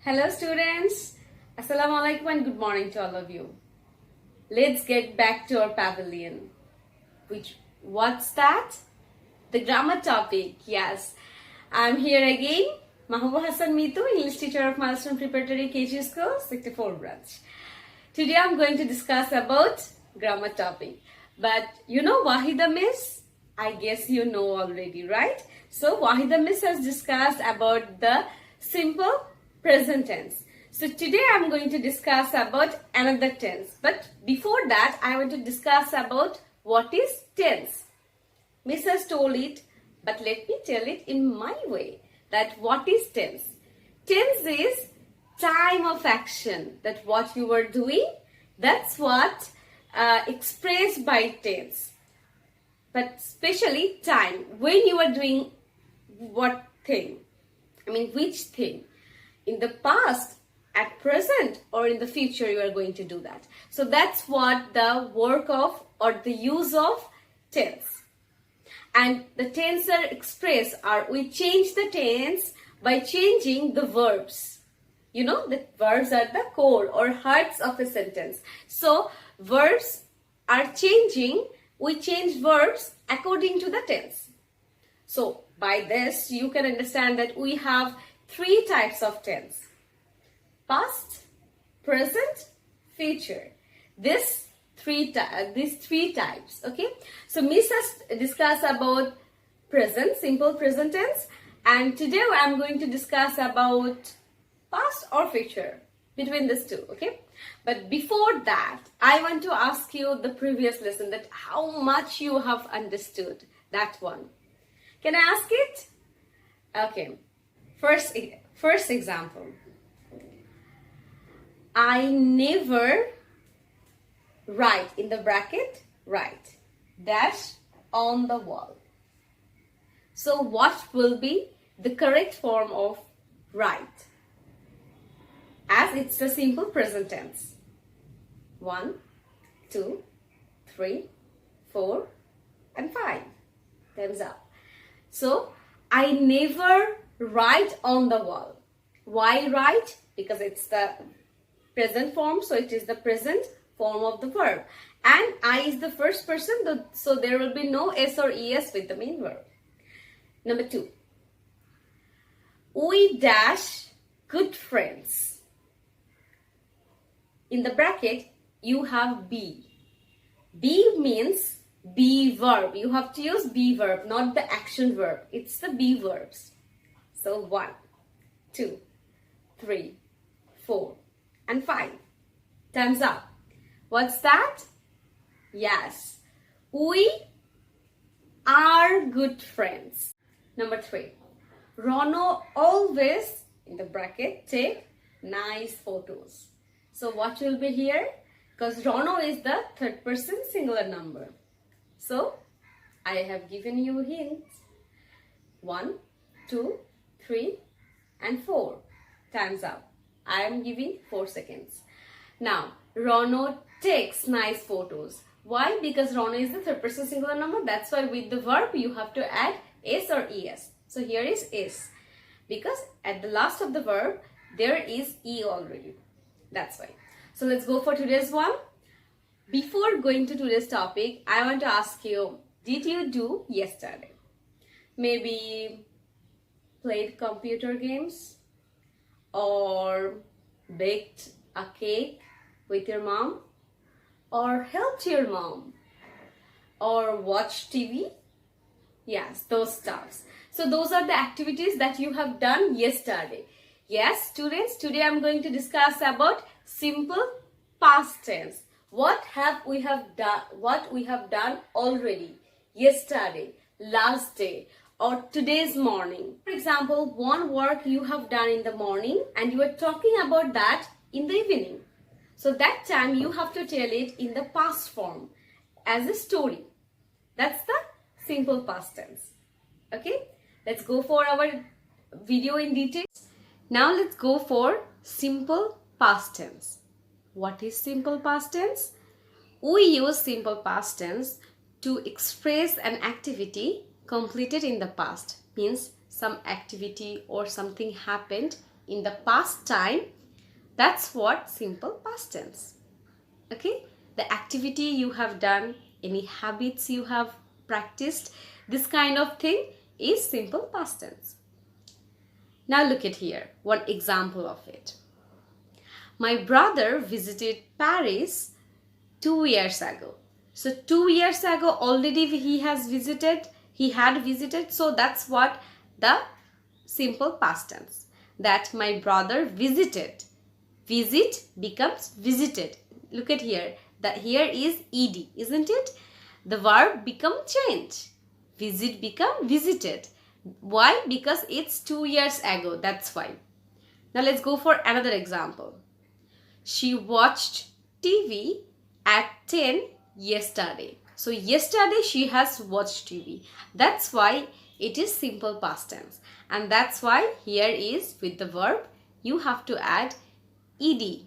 Hello students, Assalamu alaikum and good morning to all of you. Let's get back to our pavilion. What's that? The grammar topic, yes. I'm here again, Mahbuba Hasan English teacher of Milestone Preparatory KG School, 64 branch. Today I'm going to discuss about grammar topic. But you know Wahida Miss? I guess you know already, right? So Wahida Miss has discussed about the simple present tense. So today I'm going to discuss about another tense. But before that, I want to discuss about what is tense. Miss has told it, but let me tell it in my way. That what is tense? Tense is time of action. That what you were doing, that's what expressed by tense. But especially time. When you are doing what thing? Which thing? In the past, at present, or in the future you are going to do that. So that's what the work of or the use of tense. And the tense are expressed we change the tense by changing the verbs. You know, the verbs are the core or hearts of a sentence. So verbs are changing. We change verbs according to the tense. So by this, you can understand that we have three types of tense: past, present, future. These three types. Okay. So Miss has discussed about present, simple present tense, and today I'm going to discuss about past or future, between these two. Okay. But before that, I want to ask you the previous lesson, that how much you have understood that one. Can I ask it? Okay. First example. I never write, in the bracket, write, dash on the wall. So what will be the correct form of write? As it's a simple present tense. 1, 2, 3, 4, and 5. Time's up. So I never write on the wall. Why write? Because it's the present form, so it is the present form of the verb. And I is the first person, so there will be no S or ES with the main verb. Number 2. We dash good friends. In the bracket, you have be. Be means be verb. You have to use be verb, not the action verb. It's the be verbs. So 1, 2, 3, 4, and 5. Time's up. What's that? Yes. We are good friends. Number 3. Rono always, in the bracket, take nice photos. So what will be here? Because Rono is the third person singular number. So I have given you hints. 1, 2, 3, and 4. Time's up. I am giving 4 seconds. Now, Rono takes nice photos. Why? Because Rono is the third person singular number. That's why with the verb you have to add S or ES. So here is S. Because at the last of the verb, there is E already. That's why. So let's go for today's one. Before going to today's topic, I want to ask you, did you do yesterday? Maybe played computer games, or baked a cake with your mom, or helped your mom, or watched TV? Yes, those stuffs. So those are the activities that you have done yesterday. Yes, students, today I'm going to discuss about simple past tense. What we have done already, yesterday, last day, or today's morning. For example, one work you have done in the morning and you are talking about that in the evening. So that time you have to tell it in the past form as a story. That's the simple past tense. Okay, let's go for our video in detail. Now let's go for simple past tense. What is simple past tense? We use simple past tense to express an activity completed in the past. Means some activity or something happened in the past time, that's what simple past tense. Okay, the activity you have done, any habits you have practiced, this kind of thing is simple past tense. Now look at here, one example of it. My brother visited Paris 2 years ago. So 2 years ago already he had visited, so that's what the simple past tense, that my brother visited. Visit becomes visited. Look at here, that here is ed, isn't it? The verb become change. Visit become visited. Why? Because it's 2 years ago, that's why. Now let's go for another example. She watched TV at 10 yesterday. So yesterday she has watched TV. That's why it is simple past tense. And that's why here is with the verb you have to add ed.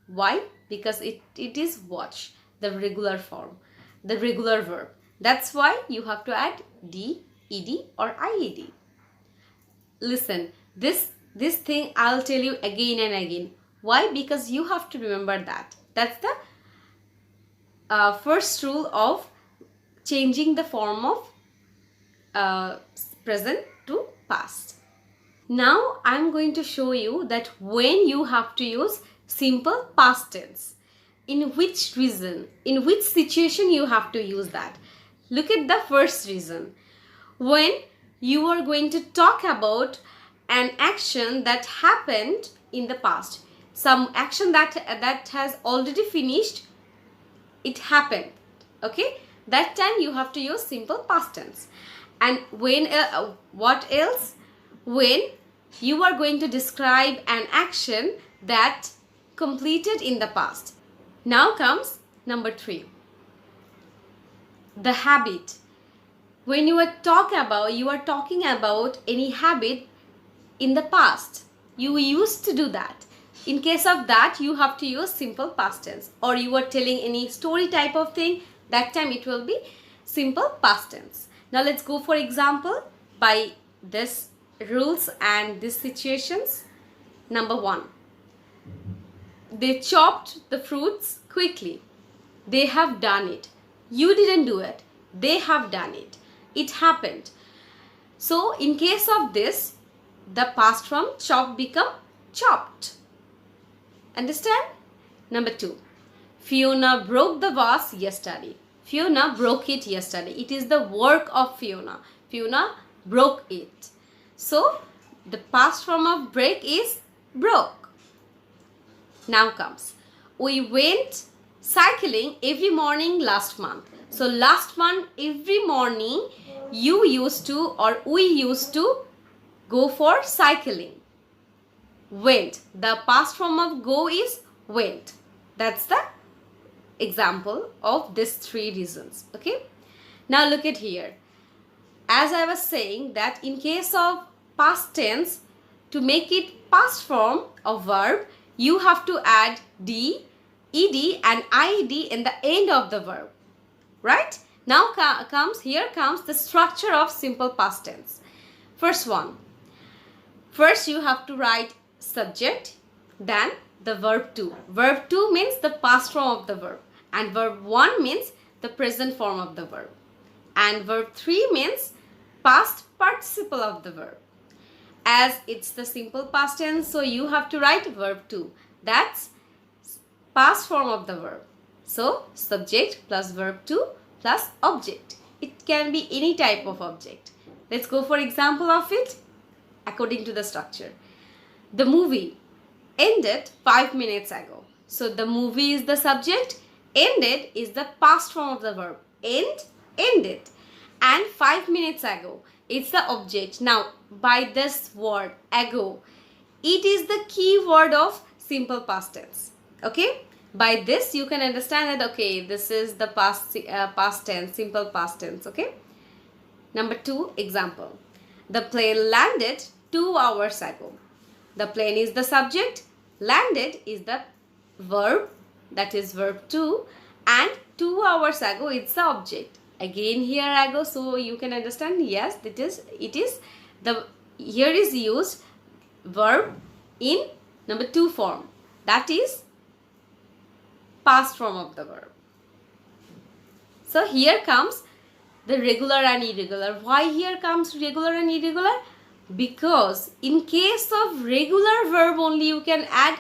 Why? Because it is watch, the regular form, the regular verb. That's why you have to add d, ed or ied. Listen, this thing I'll tell you again and again. Why? Because you have to remember that. That's the first rule of changing the form of present to past. Now I'm going to show you that when you have to use simple past tense. In which reason, in which situation you have to use that. Look at the first reason. When you are going to talk about an action that happened in the past, some action that has already finished, it happened, okay, that time you have to use simple past tense. And when what else? When you are going to describe an action that completed in the past. Now comes number 3, the habit. When you are talking about any habit in the past, you used to do that. In case of that, you have to use simple past tense. Or you are telling any story type of thing, that time it will be simple past tense. Now let's go for example by this rules and these situations. Number 1, they chopped the fruits quickly. They have done it. You didn't do it. They have done it. It happened. So in case of this, the past from chop become chopped. Understand? Number 2, Fiona broke the vase yesterday. Fiona broke it yesterday. It is the work of Fiona. Fiona broke it. So the past form of break is broke. Now comes, we went cycling every morning last month. So last month every morning you used to, or we used to go for cycling. Went, the past form of go is went. That's the example of these 3 reasons. Okay, now look at here. As I was saying that in case of past tense, to make it past form of verb, you have to add d, ed and ied in the end of the verb, right? Now here comes the structure of simple past tense. First you have to write subject, then the verb to. Verb to means the past form of the verb, and verb 1 means the present form of the verb, and verb 3 means past participle of the verb. As it's the simple past tense, so you have to write verb 2. That's past form of the verb. So subject plus verb 2 plus object. It can be any type of object. Let's go for example of it according to the structure. The movie ended 5 minutes ago. So the movie is the subject, ended is the past form of the verb. Ended. And 5 minutes ago, it's the object. Now by this word ago, it is the key word of simple past tense. Okay, by this you can understand that okay, this is the past tense, simple past tense. Okay, number 2 example. The plane landed 2 hours ago. The plane is the subject, landed is the verb, that is verb 2, and 2 hours ago it's the object. Again here ago, so you can understand, yes, it is the here is used verb in number 2 form, that is past form of the verb. So here comes the regular and irregular. Why here comes regular and irregular? Because in case of regular verb only you can add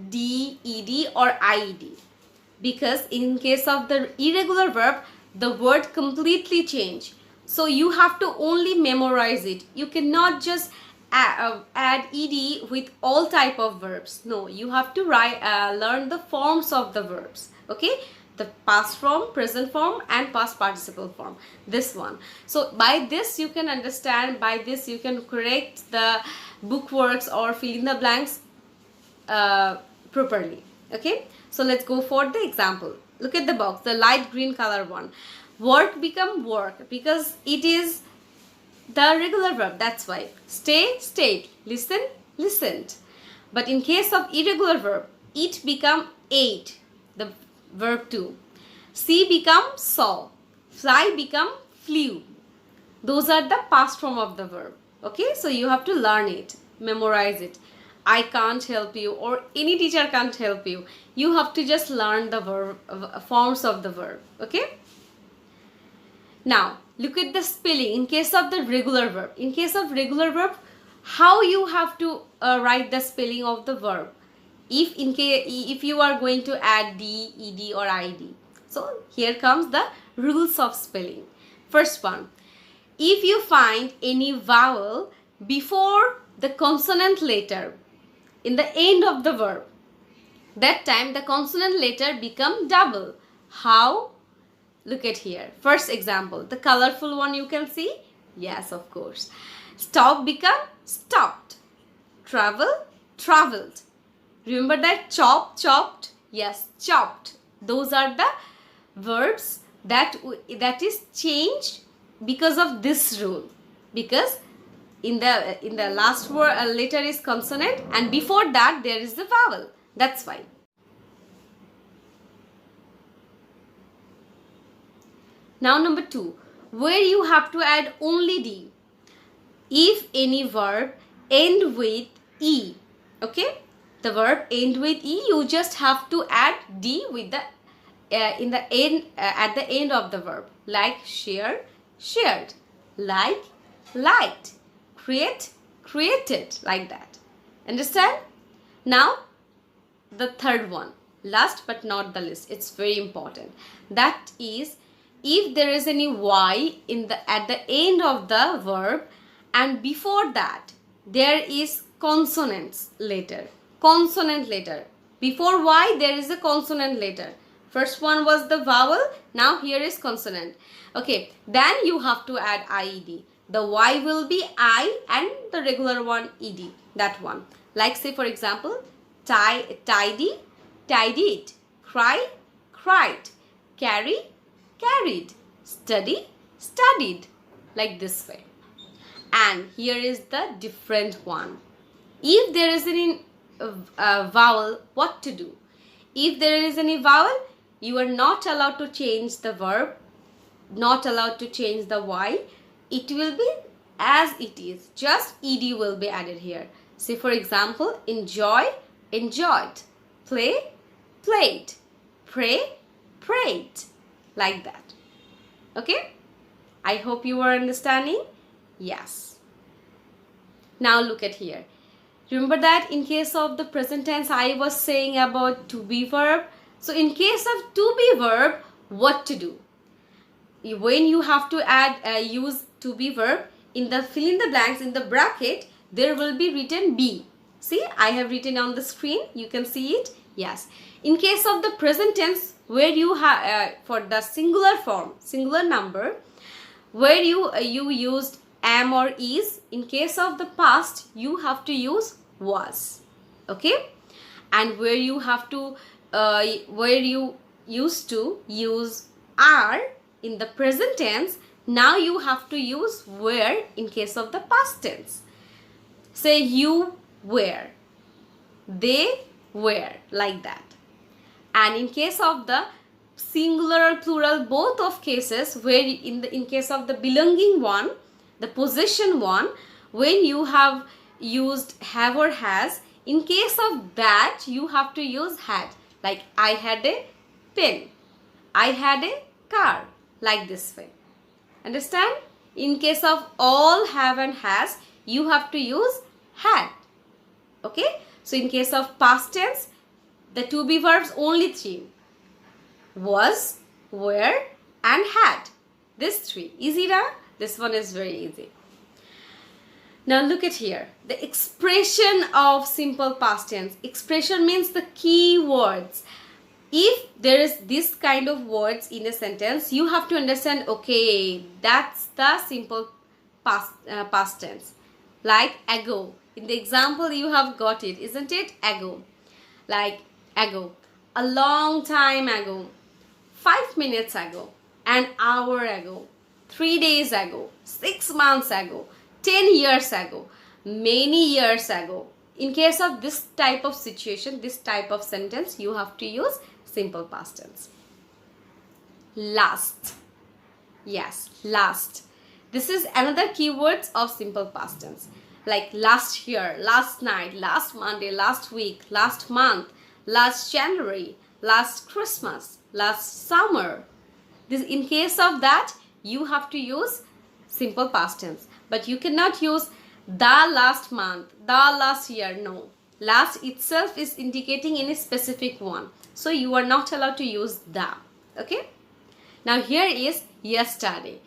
d, ed or ied. Because in case of the irregular verb, the word completely change. So you have to only memorize it. You cannot just add ed with all type of verbs. No, you have to learn the forms of the verbs. Okay, the past form, present form and past participle form. This one. So by this you can understand, by this you can correct the bookworks or fill in the blanks properly. Okay, so let's go for the example. Look at the box, the light green color one. Work become work because it is the regular verb, that's why. Stay, stayed. Listen, listened. But in case of irregular verb, eat become ate, the verb 2. See become saw. Fly become flew. Those are the past form of the verb. Okay, so you have to learn it, memorize it. I can't help you or any teacher can't help you. You have to just learn the verb, forms of the verb. Okay. Now, look at the spelling in case of the regular verb. In case of regular verb, how you have to write the spelling of the verb if you are going to add d, ed or id. So, here comes the rules of spelling. First one, if you find any vowel before the consonant letter in the end of the verb, that time the consonant letter become double. How? Look at here. First example, the colorful one you can see. Yes, of course. Stop become stopped. Travel, traveled. Remember that chop, chopped. Yes, chopped. Those are the verbs that is changed because of this rule. Because in the last word letter is consonant and before that there is the vowel. That's why. Now number 2, where you have to add only d. If any verb end with e, okay, the verb end with e, you just have to add d with the in the end at the end of the verb, like share, shared, like, liked, create, created, like that. Understand? Now the third one, last but not the least, it's very important. That is, if there is any y at the end of the verb and before that there is consonants letter. Consonant letter. Before y there is a consonant letter. First one was the vowel, now here is consonant. Okay, then you have to add ied. The y will be I and the regular one ed. That one. Like say for example, tidy, tidied, cry, cried, carry, carried, study, studied, like this way. And here is the different one. If there is any vowel, what to do? If there is any vowel, you are not allowed to change the verb, not allowed to change the y. It will be as it is, just ed will be added here. Say for example, enjoy, enjoyed, play, played, pray, prayed, like that. Okay, I hope you are understanding. Yes. Now look at here. Remember that in case of the present tense I was saying about to be verb. So in case of to be verb, what to do? When you have to add use to be verb, in the fill in the blanks in the bracket there will be written be. See, I have written on the screen, you can see it. Yes. In case of the present tense, where you have for the singular form, singular number, where you used am or is, in case of the past you have to use was. Okay, and where you have to where you used to use are in the present tense, now you have to use were in case of the past tense. Say you were, they were, like that. And in case of the singular or plural, both of cases, where in case of the belonging one, the possession one, when you have used have or has, In case of that, you have to use had. Like I had a pen. I had a car. Like this way. Understand? In case of all, have and has, you have to use had. Okay? So in case of past tense, the to be verbs only three. Was, were and had. These three. Easy na? This one is very easy. Now look at here. The expression of simple past tense. Expression means the key words. If there is this kind of words in a sentence, you have to understand, okay, that's the simple past tense. Like ago. In the example you have got it, isn't it? Ago. Like ago. A long time ago. 5 minutes ago. An hour ago. 3 days ago. 6 months ago. 10 years ago. Many years ago. In case of this type of situation, this type of sentence, you have to use simple past tense. Last. Yes, last. This is another keywords of simple past tense. Like last year, last night, last Monday, last week, last month, last January, last Christmas, last summer. This, in case of that, you have to use simple past tense. But you cannot use the last month, the last year. No. Last itself is indicating any specific one. So you are not allowed to use the. Okay. Now here is yesterday.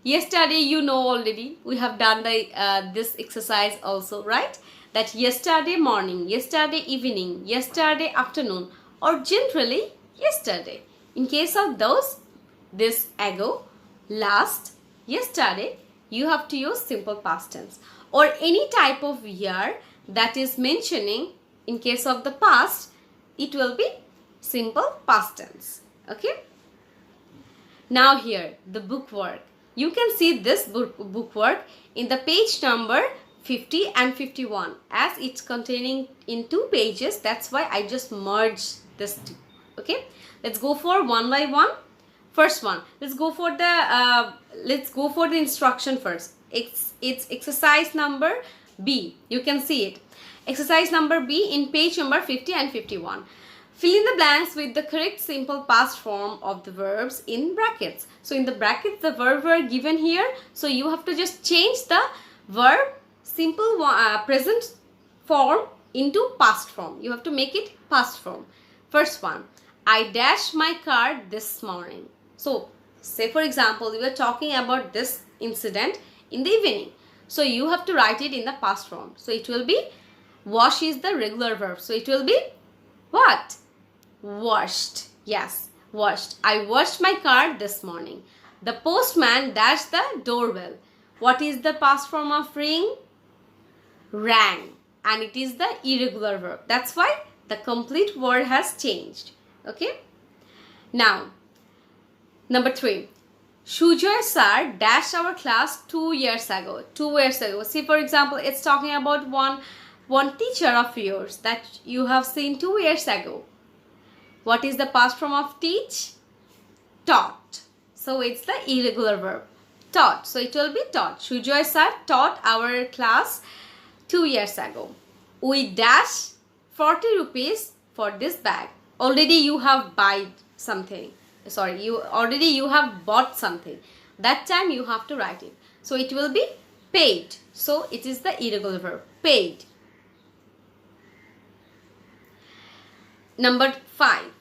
Yesterday you know already. We have done the this exercise also, right? That yesterday morning, yesterday evening, yesterday afternoon, or generally yesterday. In case of those, this ago, last, yesterday, you have to use simple past tense. Or any type of year that is mentioning in case of the past, it will be simple past tense. Okay. Now here, the bookwork. You can see this bookwork in the page number 50 and 51. As it's containing in 2 pages, that's why I just merged this two. Okay. Let's go for one by one. First one. Let's go for the instruction first. It's exercise number B. You can see it. Exercise number B in page number 50 and 51. Fill in the blanks with the correct simple past form of the verbs in brackets. So in the brackets, the verb were given here. So you have to just change the verb simple present form into past form. You have to make it past form. First one. I dashed my car this morning. So say for example, we were talking about this incident in the evening. So you have to write it in the past form. So it will be wash is the regular verb. So it will be what? Washed. Yes, washed. I washed my car this morning. The postman dashed the doorbell. What is the past form of ring? Rang. And it is the irregular verb. That's why the complete word has changed. Okay. Now, number 3. Shujoy sir dashed our class 2 years ago. 2 years ago. See, for example, it's talking about one teacher of yours that you have seen 2 years ago. What is the past form of teach? Taught. So it's the irregular verb. Taught. So it will be taught. Shujoy sir taught our class 2 years ago. We dash 40 rupees for this bag. Already you have bought something. Sorry, you have bought something. That time you have to write it. So it will be paid. So it is the irregular verb. Paid. Number 5.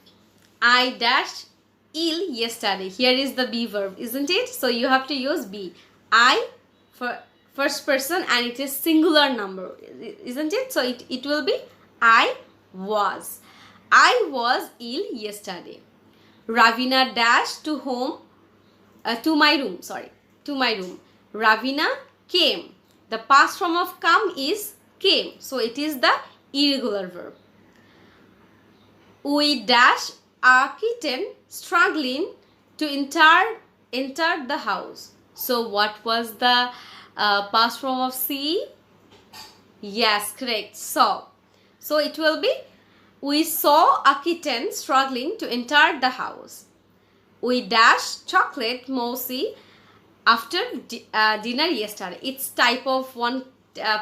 I dashed ill yesterday. Here is the be verb, isn't it? So you have to use be. I for first person and it is singular number, isn't it? So it will be I was. I was ill yesterday. Ravina dashed to my room. Ravina came. The past form of come is came. So it is the irregular verb. We dash a kitten struggling to enter the house. So what was the past form of see? Yes, correct. Saw. So it will be we saw a kitten struggling to enter the house. We dashed chocolate mousse after dinner yesterday. It's type of one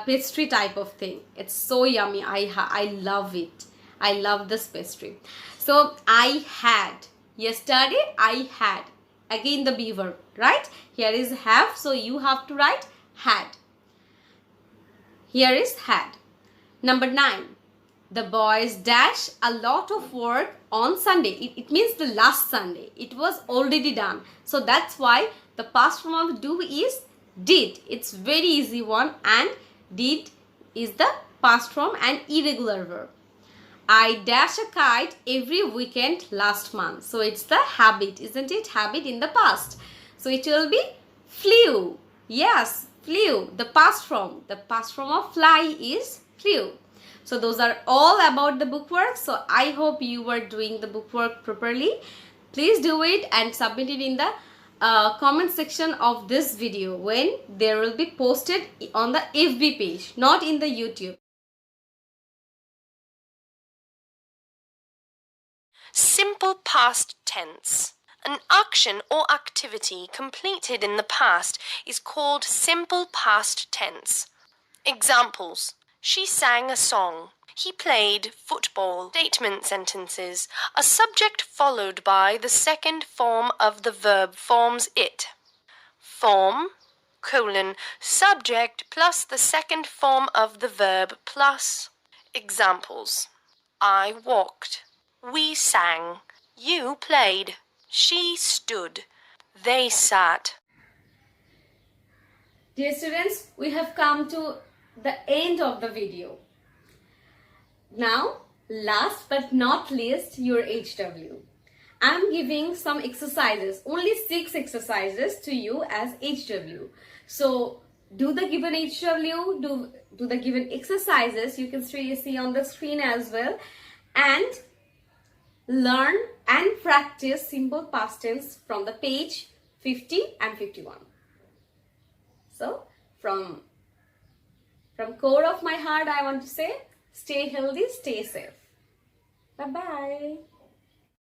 pastry type of thing. It's so yummy. I love it. I love this pastry. So I had. Yesterday I had. Again the be verb, right? Here is have, so you have to write had. Here is had. Number 9. The boys dash a lot of work on Sunday. It means the last Sunday. It was already done. So that's why the past form of do is did. It's very easy one, and did is the past form and irregular verb. I dash a kite every weekend last month. So it's the habit, isn't it? Habit in the past. So it will be flew. Yes, flew. The past form. The past form of fly is flew. So those are all about the bookwork. So I hope you were doing the bookwork properly. Please do it and submit it in the comment section of this video when there will be posted on the FB page, not in the YouTube. Simple past tense. An action or activity completed in the past is called simple past tense. Examples: she sang a song. He played football. Statement sentences. A subject followed by the second form of the verb forms it. Form, subject plus the second form of the verb plus. Examples: I walked. We sang. You played. She stood. They sat. Dear students, we have come to the end of the video. Now, last but not least, your HW. I am giving some exercises, only 6 exercises to you as HW. So, do the given HW, do the given exercises, you can see on the screen as well, and learn and practice simple past tense from the page 50 and 51. So, from core of my heart, I want to say, stay healthy, stay safe. Bye-bye.